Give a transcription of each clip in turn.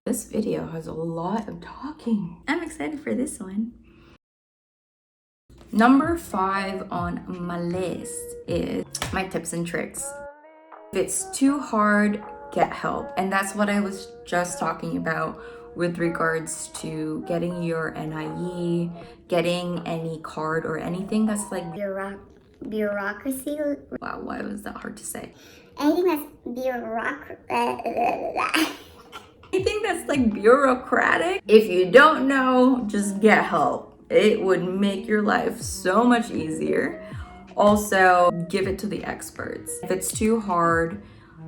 This video has a lot of talking. I'm excited for this one. Number 5 on my list is my tips and tricks. If it's too hard, get help. And that's what I was just talking about with regards to getting your NIE, getting any card or anything that's like bureaucracy. Wow, why was that hard to say? Anything that's Anything that's like bureaucratic. If you don't know, just get help. It would make your life so much easier. Also, give it to the experts. If it's too hard,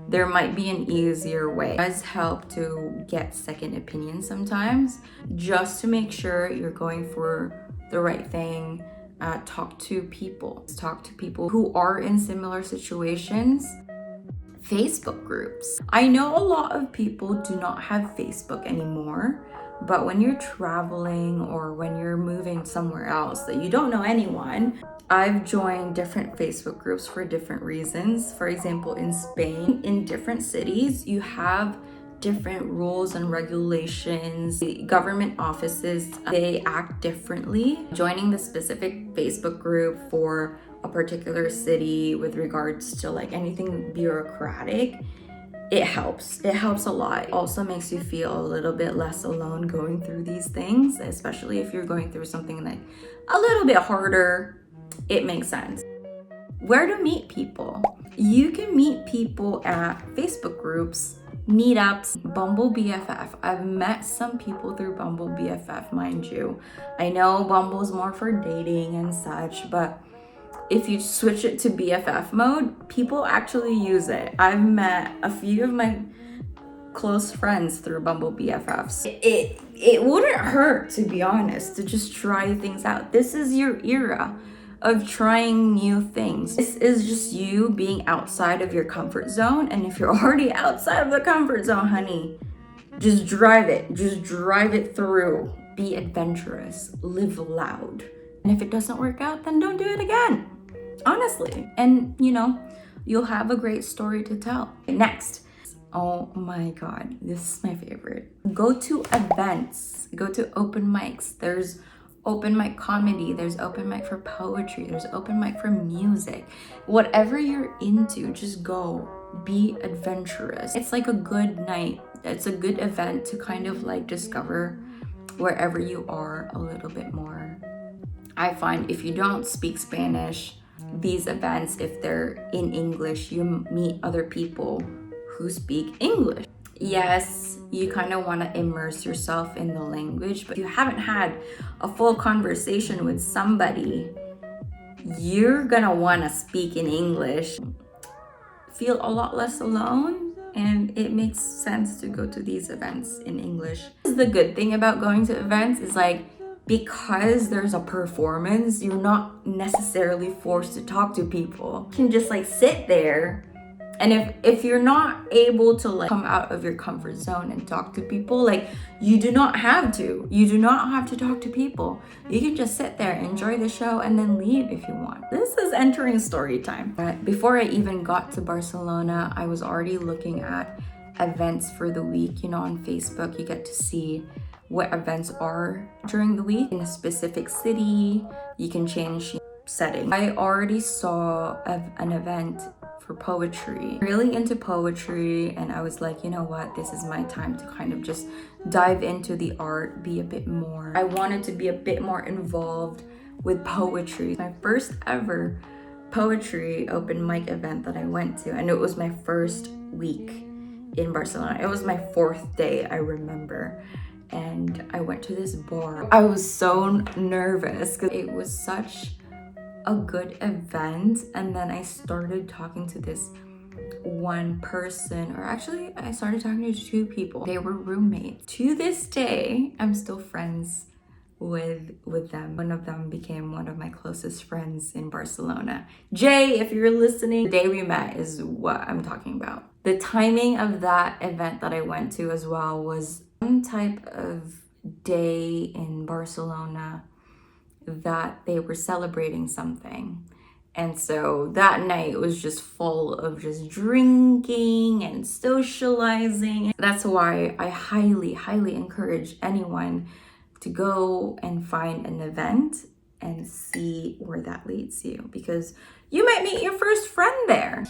there might be an easier way. It does help to get second opinions sometimes, just to make sure you're going for the right thing. Talk to people who are in similar situations. Facebook groups. I know a lot of people do not have Facebook anymore, but when you're traveling or when you're moving somewhere else that you don't know anyone, I've joined different Facebook groups for different reasons. For example, in Spain, in different cities, you have different rules and regulations. The government offices, they act differently. Joining the specific Facebook group for a particular city with regards to like anything bureaucratic, it helps a lot. It also makes you feel a little bit less alone going through these things, especially if you're going through something like a little bit harder. It makes sense. Where to meet people? You can meet people at Facebook groups, meetups, Bumble BFF. I've met some people through Bumble BFF, mind you. I know Bumble's more for dating and such, but if you switch it to BFF mode, people actually use it. I've met a few of my close friends through Bumble BFFs. It wouldn't hurt, to be honest, to just try things out. This is your era of trying new things. This is just you being outside of your comfort zone. And if you're already outside of the comfort zone, honey, just drive it through. Be adventurous, live loud. And if it doesn't work out, then don't do it again. Honestly. And you'll have a great story to tell. Next. Oh my God, this is my favorite. Go to events, go to open mics. There's open mic comedy, there's open mic for poetry, there's open mic for music. Whatever you're into, just go. Be adventurous. It's like a good night. It's a good event to kind of like discover wherever you are a little bit more. I find if you don't speak Spanish, these events, if they're in English, you meet other people who speak English. Yes, you kind of want to immerse yourself in the language, but if you haven't had a full conversation with somebody, you're gonna want to speak in English. Feel a lot less alone, and it makes sense to go to these events in English. The good thing about going to events is like, because there's a performance, you're not necessarily forced to talk to people. You can just like sit there. And if you're not able to like come out of your comfort zone and talk to people, like you do not have to talk to people. You can just sit there, enjoy the show, and then leave if you want. This is entering story time. But before I even got to Barcelona, I was already looking at events for the week. On Facebook, you get to see what events are during the week in a specific city. You can change setting. I already saw an event for poetry. Really into poetry, and I was like, you know what, this is my time to kind of just dive into the art, be a bit more. I wanted to be a bit more involved with poetry. My first ever poetry open mic event that I went to, and it was my first week in Barcelona. It was my 4th day, I remember. And I went to this bar. I was so nervous because it was such a good event, and then I started talking to this one person, or actually I started talking to 2 people. They were roommates. To this day, I'm still friends with them. One of them became one of my closest friends in Barcelona. Jay, if you're listening, the day we met is what I'm talking about. The timing of that event that I went to as well was some type of day in Barcelona that they were celebrating something, And so that night was just full of just drinking and socializing. That's why I highly, highly encourage anyone to go and find an event and see where that leads you, because you might meet your first friend there.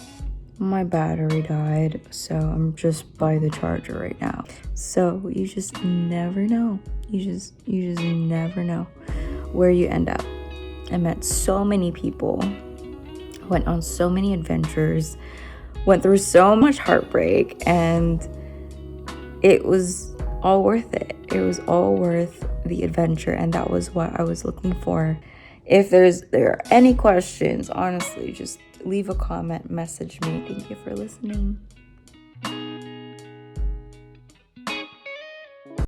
My battery died, so I'm just by the charger right now. So you just never know. You just never know where you end up. I met so many people, went on so many adventures, went through so much heartbreak, and it was all worth it. It was all worth the adventure, and that was what I was looking for. If there are any questions, honestly, just leave a comment, message me. Thank you for listening.